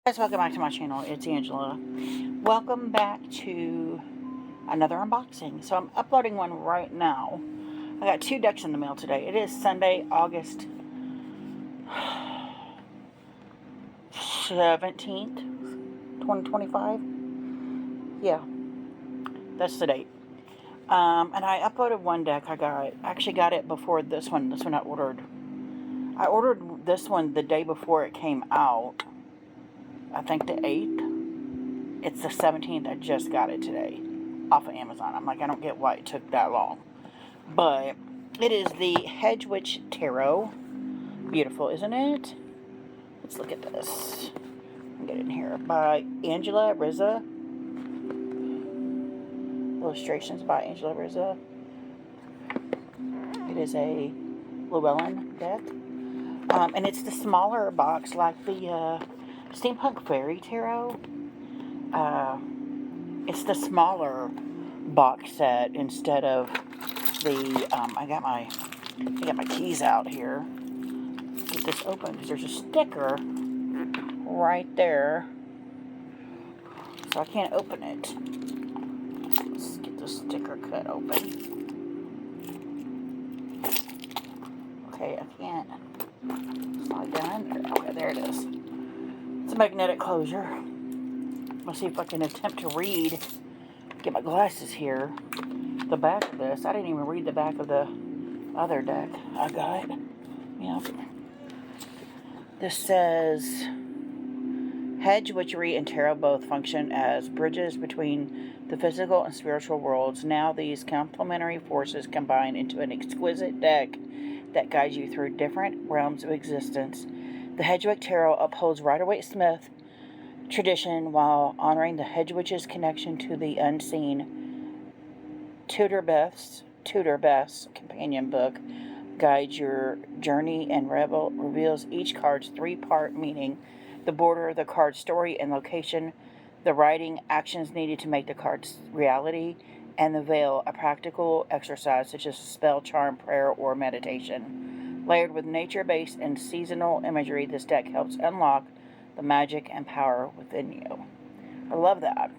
Guys, welcome back to my channel. It's Angela. Welcome back to another unboxing. So I'm uploading one right now. I got 2 decks in the mail today. It is Sunday, August 17th, 2025. Yeah, that's the date. And I uploaded one deck. I actually got it before this one. This one I ordered this one the day before it came out. I think the 8th. It's the 17th. I just got it today off of Amazon. I'm like, I don't get why it took that long. But it is the Hedgewitch Tarot. Beautiful, isn't it? Let's look at this. Get in here. By Angela Rizza. Illustrations by Angela Rizza. It is a Llewellyn deck. And it's the smaller box, like the Steampunk Fairy Tarot. It's the smaller box set instead of the. I got my keys out here. Get this open because there's a sticker right there, so I can't open it. Let's get the sticker cut open. Okay, I can't. Slide down. Okay, there it is. It's a magnetic closure. Let's see if I can attempt to read. Get my glasses here. The back of this. I didn't even read the back of the other deck I got. Yeah. This says, Hedgewitchery and tarot both function as bridges between the physical and spiritual worlds. Now these complementary forces combine into an exquisite deck that guides you through different realms of existence. The Hedgewitch Tarot upholds Rider-Waite-Smith tradition while honoring the Hedgewitch's connection to the unseen. Tudor Beth's companion book guides your journey and reveals each card's 3-part meaning: the border, the card's story and location, the writing, actions needed to make the card's reality, and the veil, a practical exercise such as spell, charm, prayer, or meditation. Layered with nature-based and seasonal imagery, this deck helps unlock the magic and power within you. I love that.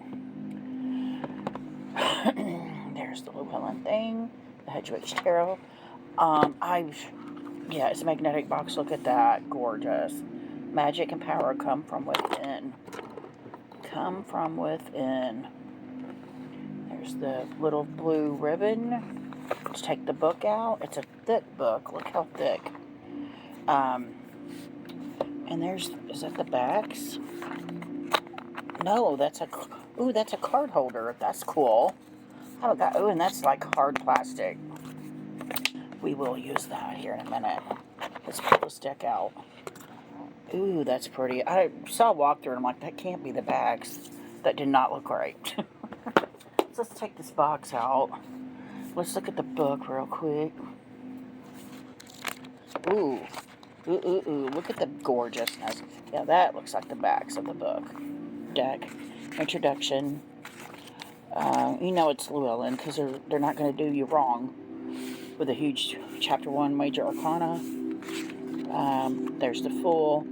There's the Llewellyn thing, the Hedgewitch Tarot. Yeah, it's a magnetic box. Look at that. Gorgeous. Magic and power come from within. Come from within. There's the little blue ribbon. Let's take the book out. It's a thick book. Look how thick. And is that the backs? No, that's a card holder. That's cool. And that's like hard plastic. We will use that here in a minute. Let's pull this deck out. Ooh, that's pretty. I saw a walkthrough and I'm like, that can't be the backs. That did not look right. So let's take this box out. Let's look at the book real quick. Ooh. Look at the gorgeousness. Yeah, that looks like the backs of the book. Deck. Introduction. You know it's Llewellyn because they're not going to do you wrong with a huge Chapter 1 Major Arcana. There's the Fool.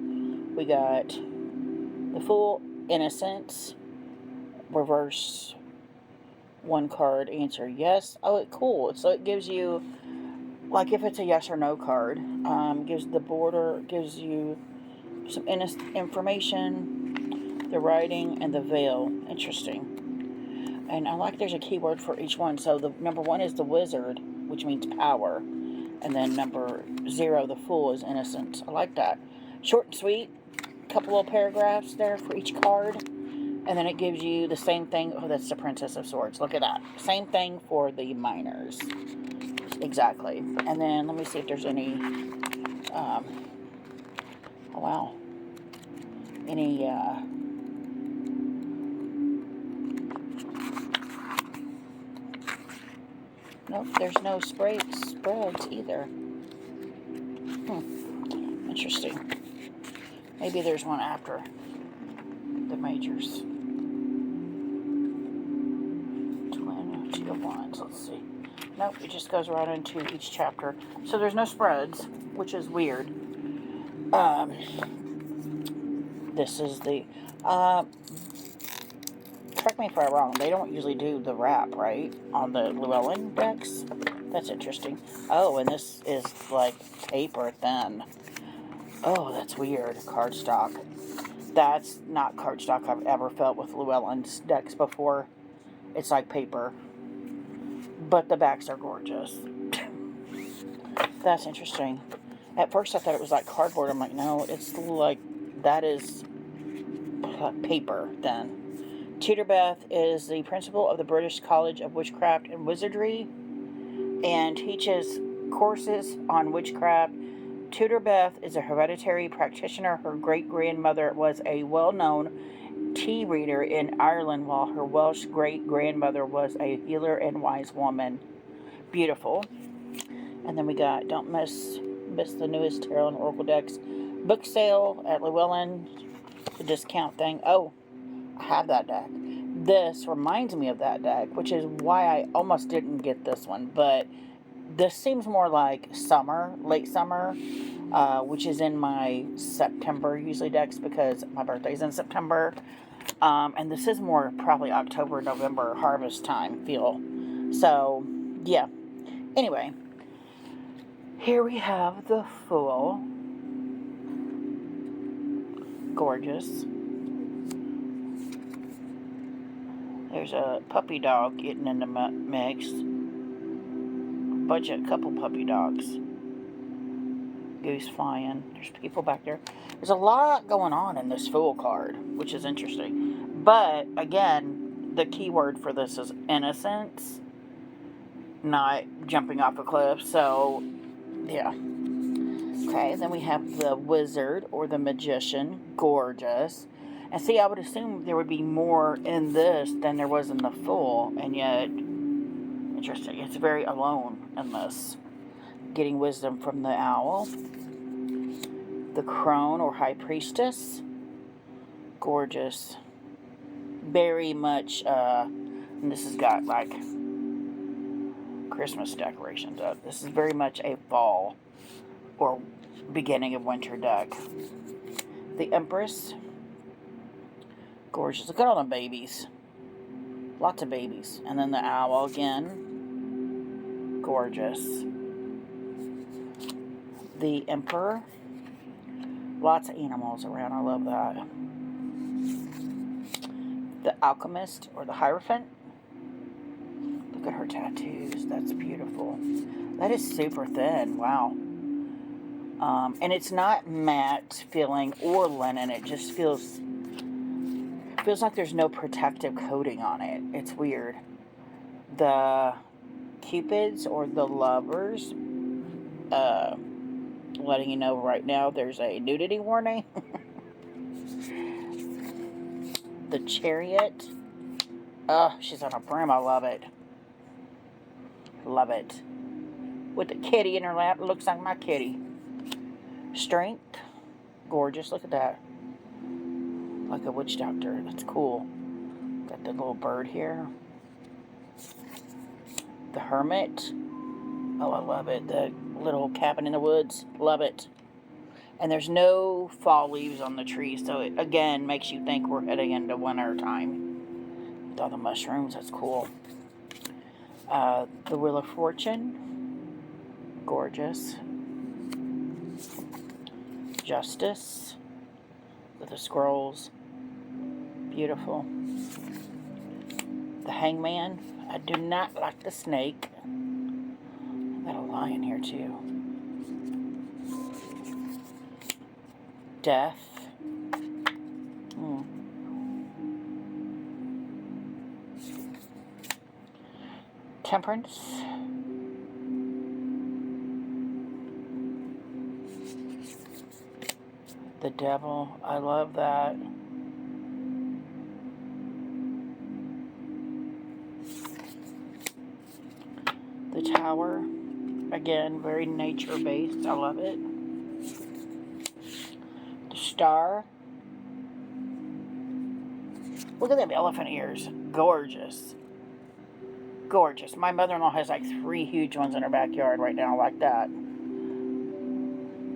We got the Fool, Innocence, reverse 1 card, answer yes. Oh, cool. So it gives you, like if it's a yes or no card, gives the border, gives you some information, the writing, and the veil. Interesting. And I like there's a keyword for each one. So the number 1 is the Wizard, which means power. And then number 0, the Fool, is innocence. I like that. Short and sweet. Couple of paragraphs there for each card. And then it gives you the same thing. Oh, that's the Princess of Swords. Look at that. Same thing for the minors. Exactly. And then let me see if there's any, oh wow. Any, nope, there's no spreads either. Interesting. Maybe there's one after the majors. 2 of Wands. Let's see. Nope, it just goes right into each chapter. So there's no spreads, which is weird. This is the, correct me if I'm wrong, they don't usually do the wrap, right? On the Llewellyn decks? That's interesting. Oh, and this is like paper thin. Oh, that's weird. Cardstock. That's not cardstock I've ever felt with Llewellyn's decks before. It's like paper. But the backs are gorgeous. That's interesting. At first I thought it was like cardboard. I'm like, no, it's like, that is paper then. Tutor Beth is the principal of the British College of Witchcraft and Wizardry and teaches courses on witchcraft. Tutor Beth is a hereditary practitioner. Her great-grandmother was a well-known tea reader in Ireland, while her Welsh great-grandmother was a healer and wise woman. Beautiful. And then we got Don't Miss the Newest Tarot and Oracle Decks book sale at Llewellyn. The discount thing. Oh, I have that deck. This reminds me of that deck, which is why I almost didn't get this one. But this seems more like summer, late summer, which is in my September usually decks because my birthday's in September. And this is more probably October, November harvest time feel. So, yeah. Anyway, here we have the Fool. Gorgeous. There's a puppy dog getting in the mix. Couple puppy dogs. Goose flying. There's people back there. There's a lot going on in this Fool card, which is interesting. But, again, the key word for this is innocence, not jumping off a cliff. So, yeah. Okay, then we have the Wizard or the Magician. Gorgeous. And see, I would assume there would be more in this than there was in the Fool. And yet, interesting. It's very alone in this. Getting wisdom from the Owl. The Crone or High Priestess. Gorgeous. Very much, and this has got like Christmas decorations up. This is very much a fall or beginning of winter deck. The Empress. Gorgeous. Look at all the babies. Lots of babies. And then the Owl again. Gorgeous. The Emperor. Lots of animals around. I love that. The Alchemist or the Hierophant. Look at her tattoos. That's beautiful. That is super thin. Wow. And it's not matte feeling or linen. It just feels like there's no protective coating on it. It's weird. The Cupids or the Lovers. Letting you know right now there's a nudity warning. The Chariot. Oh, she's on a brim. I love it. Love it. With the kitty in her lap. It looks like my kitty. Strength. Gorgeous. Look at that. Like a witch doctor. That's cool. Got the little bird here. The Hermit. Oh, I love it. The little cabin in the woods. Love it. And there's no fall leaves on the tree, so it, again, makes you think we're heading into winter time. With all the mushrooms, that's cool. The Wheel of Fortune. Gorgeous. Justice. With the scrolls. Beautiful. The Hangman. I do not like the snake. Got a lion here too. Death. Temperance. The Devil. I love that. The Tower. Again, very nature-based. I love it. The Star. Look at them elephant ears. Gorgeous. Gorgeous. My mother-in-law has like 3 huge ones in her backyard right now like that.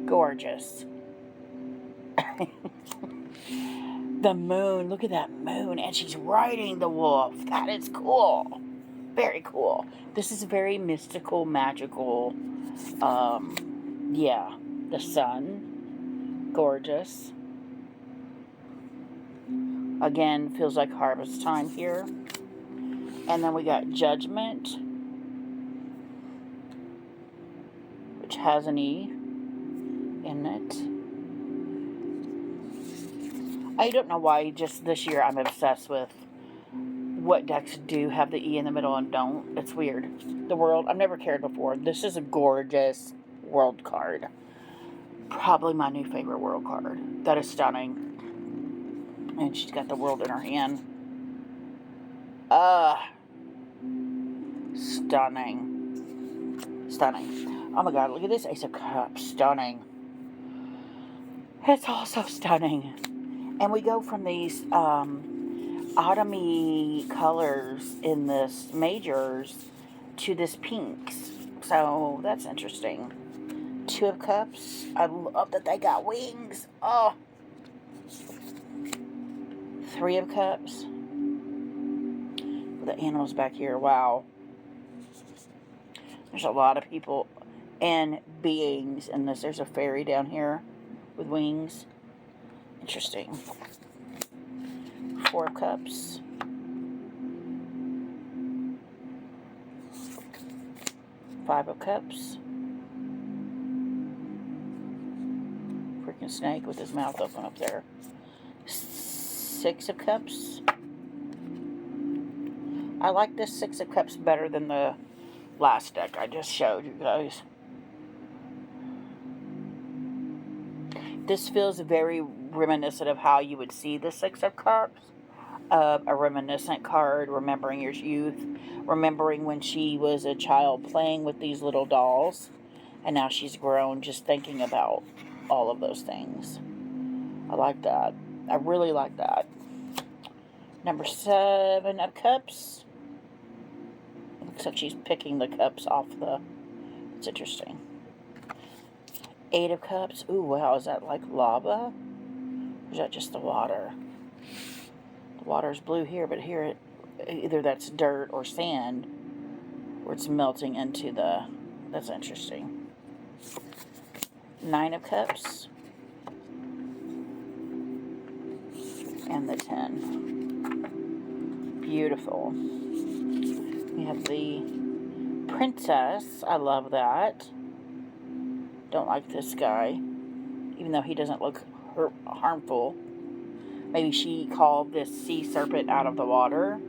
Gorgeous. The moon. Look at that moon. And she's riding the wolf. That is cool. Very cool. This is very mystical, magical. Yeah. The sun. Gorgeous. Again, feels like harvest time here. And then we got Judgment, which has an E in it. I don't know why, just this year I'm obsessed with what decks do have the E in the middle and don't. It's weird. The World, I've never cared before. This is a gorgeous World card. Probably my new favorite World card. That is stunning. And she's got the World in her hand. Stunning. Stunning. Oh my god, look at this Ace of Cups. Stunning. It's also stunning. And we go from these autumny colors in this majors to this pinks. So that's interesting. Two of Cups. I love that they got wings. Oh. Three of Cups. The animals back here. Wow. There's a lot of people and beings in this. There's a fairy down here with wings. Interesting. Four of Cups. Five of Cups. Freaking snake with his mouth open up there. Six of Cups. I like this Six of Cups better than the last deck I just showed you guys. This feels very reminiscent of how you would see the Six of Cups. A reminiscent card, remembering your youth, remembering when she was a child playing with these little dolls, and now she's grown, just thinking about all of those things. I like that. I really like that. Number 7 of Cups. It looks like she's picking the cups off the... It's interesting. 8 of Cups. Ooh, wow, is that like lava? Or is that just the water? The water's blue here, but here, either that's dirt or sand, where it's melting into the... That's interesting. 9 of Cups. And the 10. Beautiful. We have the Princess. I love that. Don't like this guy, even though he doesn't look harmful. Maybe she called this sea serpent out of the water.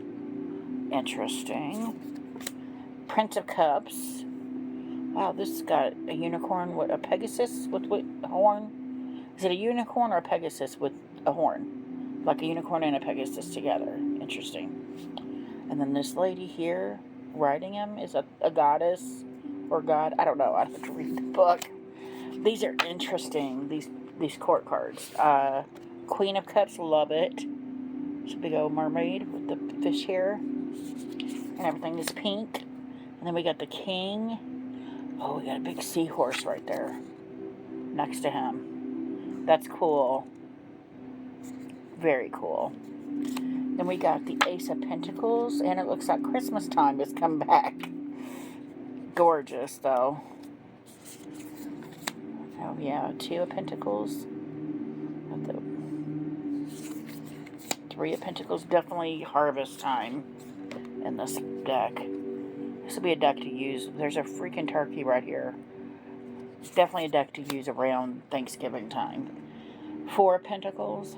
Interesting. Prince of Cups. Wow, this has got a unicorn with a Pegasus with a horn. Is it a unicorn or a Pegasus with a horn? Like a unicorn and a Pegasus together. Interesting. And then this lady here riding him is a goddess or god. I don't know. I have to read the book. These are interesting. These court cards. Queen of Cups, love it. It's a big old mermaid with the fish hair. And everything is pink. And then we got the king. Oh, we got a big seahorse right there next to him. That's cool. Very cool. Then we got the Ace of Pentacles. And it looks like Christmas time has come back. Gorgeous, though. Oh, yeah. 2 of Pentacles. The 3 of Pentacles. Definitely harvest time in this deck. This will be a deck to use. There's a freaking turkey right here. It's definitely a deck to use around Thanksgiving time. 4 of Pentacles.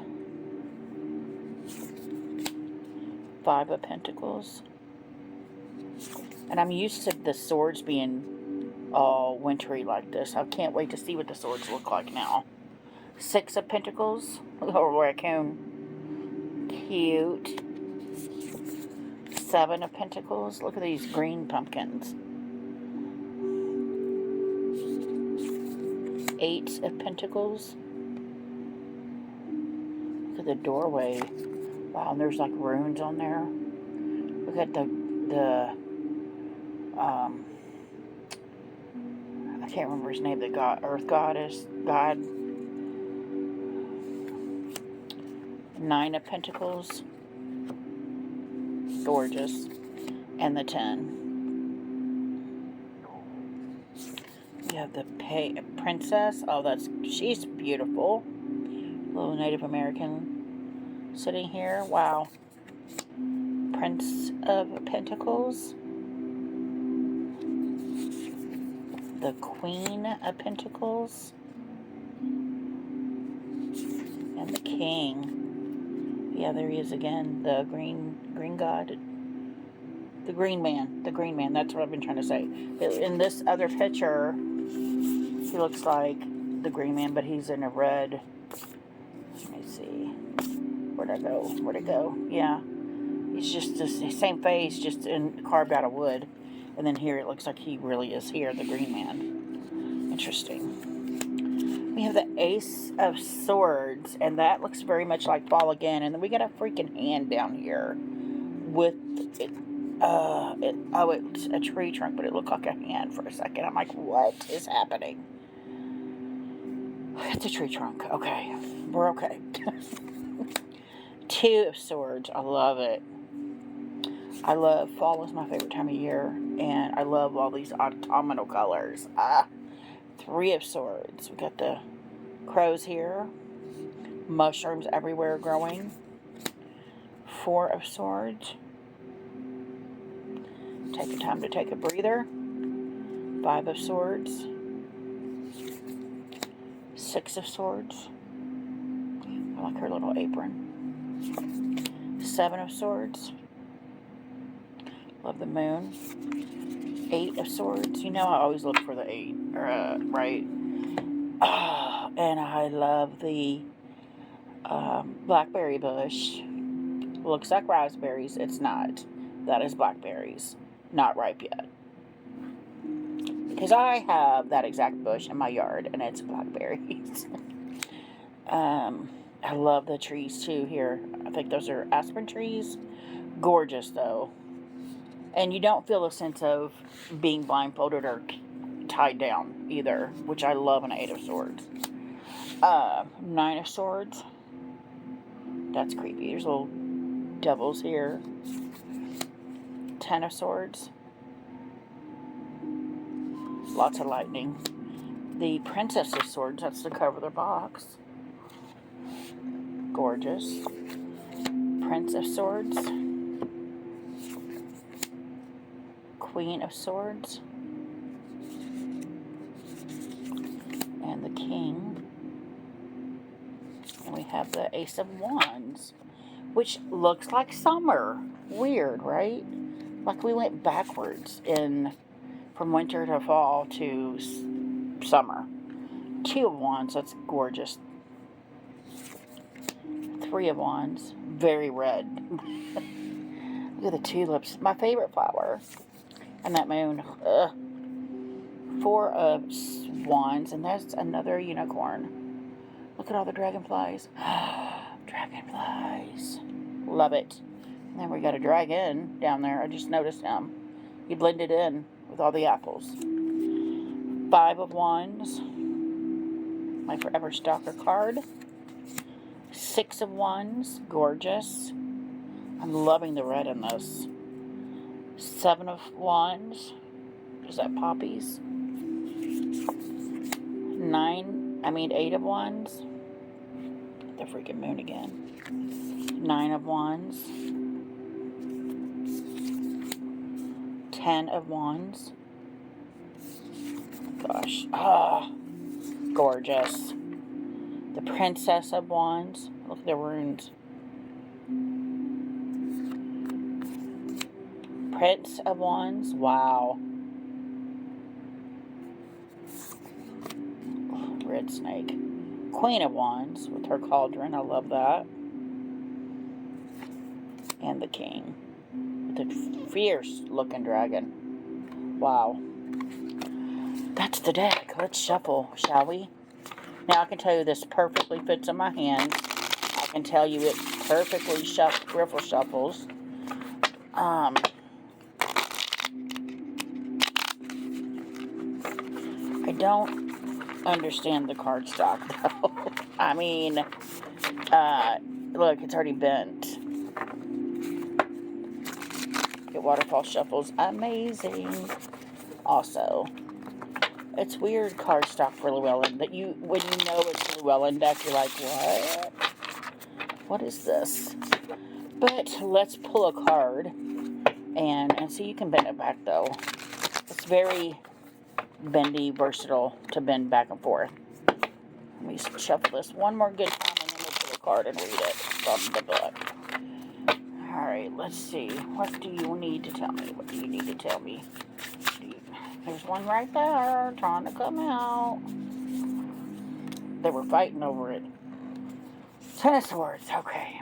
5 of Pentacles. And I'm used to the swords being all wintry like this. I can't wait to see what the swords look like now. 6 of Pentacles. Little raccoon. Cute. 7 of Pentacles. Look at these green pumpkins. 8 of Pentacles. Look at the doorway. Wow, and there's like runes on there. Look at the I can't remember his name, the god, earth goddess, god. And Nine of Pentacles. Gorgeous. And the 10. We have the Princess. Oh, she's beautiful. Little Native American sitting here. Wow. Prince of Pentacles. The Queen of Pentacles. And the King. Yeah, there he is again. The green god. The green man. The green man. That's what I've been trying to say. In this other picture, he looks like the green man, but he's in a red. Let me see. Where'd I go? Where'd it go? Yeah. He's just the same face, just carved out of wood. And then here it looks like he really is here, the green man. Interesting. We have the Ace of Swords, and that looks very much like Fall Again. And then we got a freaking hand down here with it. It's a tree trunk, but it looked like a hand for a second. I'm like, what is happening? It's a tree trunk. Okay. We're okay. Two of Swords. I love it. I love fall is my favorite time of year, and I love all these autumnal colors. Three of Swords. We got the crows here. Mushrooms everywhere growing. Four of Swords. Take your time to take a breather. Five of Swords. Six of Swords. I like her little apron. Seven of Swords. Love the moon. Eight of Swords. You know I always look for the 8. Right? And I love the blackberry bush. Looks like raspberries. It's not. That is blackberries. Not ripe yet. Because I have that exact bush in my yard, and it's blackberries. I love the trees too here. I think those are aspen trees. Gorgeous though. And you don't feel a sense of being blindfolded or tied down either, which I love in an 8 of Swords. 9 of Swords. That's creepy. There's little devils here. 10 of Swords. Lots of lightning. The Princess of Swords. That's the cover of their box. Gorgeous. Prince of Swords. Queen of Swords. And the King. And we have the Ace of Wands, which looks like summer. Weird, right? Like we went backwards from winter to fall to summer. Two of Wands, that's gorgeous. Three of Wands, very red. Look at the tulips, my favorite flower. And that moon. Ugh. Four of Wands, and that's another unicorn. Look at all the dragonflies. Dragonflies. Love it. And then we got a dragon down there. I just noticed him. He blended in with all the apples. Five of Wands. My forever stalker card. Six of Wands. Gorgeous. I'm loving the red in this. Seven of Wands. Is that poppies? Eight of Wands. The freaking moon again. 9 of Wands. 10 of Wands. Gosh. Gorgeous. The Princess of Wands. Look at the runes. Prince of Wands. Wow. Red snake. Queen of Wands with her cauldron. I love that. And the King with a fierce looking dragon. Wow. That's the deck. Let's shuffle, shall we? Now I can tell you this perfectly fits in my hands. I can tell you it perfectly riffle shuffles. I don't understand the cardstock though. I mean, look, it's already bent. Get waterfall shuffles. Amazing. Also, it's weird cardstock for Llewellyn that you, when you know it's a Llewellyn deck, you're like, what? What is this? But let's pull a card and see. You can bend it back though. It's very bendy, versatile to bend back and forth. Let me shuffle this one more good time and then we'll pull a card and read it from the book. Alright, let's see. What do you need to tell me? What do you need to tell me? There's one right there trying to come out. They were fighting over it. Ten of Swords, okay.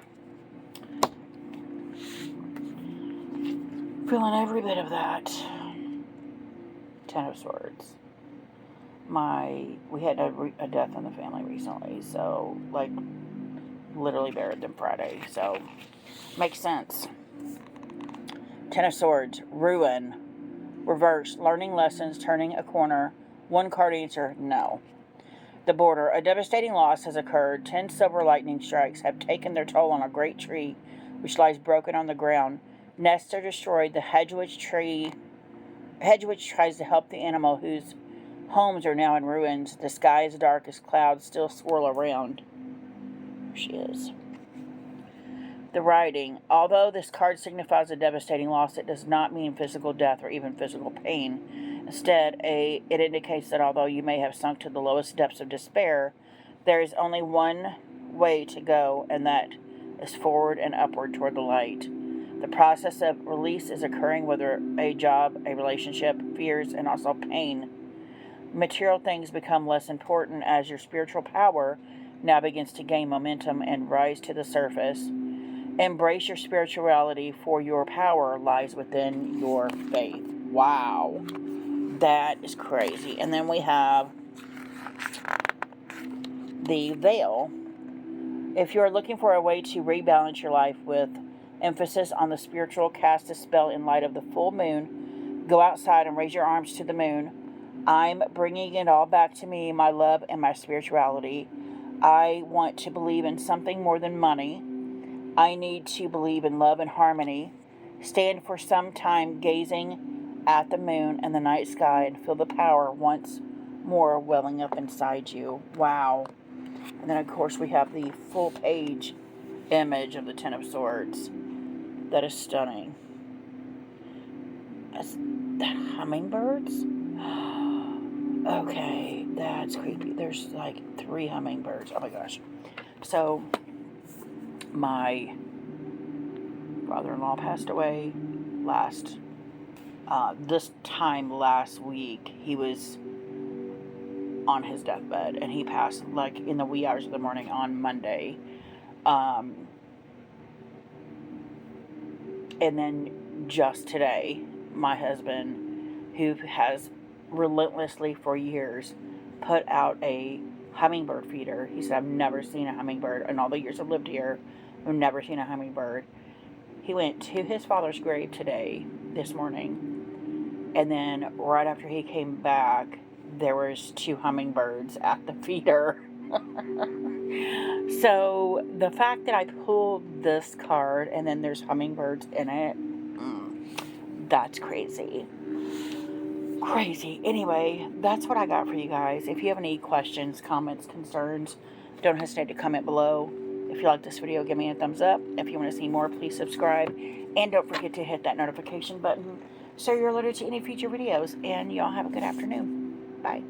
Feeling every bit of that. Ten of Swords. We had a death in the family recently, so, like, literally buried them Friday, so, makes sense. Ten of Swords, ruin, reverse, learning lessons, turning a corner. One card answer, no. The Border, a devastating loss has occurred. 10 silver lightning strikes have taken their toll on a great tree, which lies broken on the ground. Nests are destroyed. The Hedgewitch tries to help the animal whose homes are now in ruins. The sky is dark as clouds still swirl around. There she is. The writing. Although this card signifies a devastating loss, it does not mean physical death or even physical pain. Instead, it indicates that although you may have sunk to the lowest depths of despair, there is only one way to go, and that is forward and upward toward the light. The process of release is occurring, whether a job, a relationship, fears, and also pain. Material things become less important as your spiritual power now begins to gain momentum and rise to the surface. Embrace your spirituality, for your power lies within your faith. Wow. That is crazy. And then we have the Veil. If you are looking for a way to rebalance your life with emphasis on the spiritual, cast a spell in light of the full moon. Go outside and raise your arms to the moon. I'm bringing it all back to me, my love and my spirituality. I want to believe in something more than money. I need to believe in love and harmony. Stand for some time gazing at the moon and the night sky and feel the power once more welling up inside you. Wow. And then, of course, we have the full page image of the Ten of Swords. That is stunning. That's the hummingbirds? Okay, that's creepy. There's like 3 hummingbirds. Oh my gosh. So, my father-in-law passed away this time last week. He was on his deathbed, and he passed like in the wee hours of the morning on Monday. And then just today, my husband, who has relentlessly for years put out a hummingbird feeder. He said, I've never seen a hummingbird in all the years I've lived here. I've never seen a hummingbird. He went to his father's grave this morning, and then right after he came back, there was 2 hummingbirds at the feeder. So the fact that I pulled this card and then there's hummingbirds in it, that's crazy. Crazy. Anyway, that's what I got for you guys. If you have any questions, comments, concerns, don't hesitate to comment below. If you like this video, give me a thumbs up. If you want to see more, please subscribe. And don't forget to hit that notification button so you're alerted to any future videos. And y'all have a good afternoon. Bye.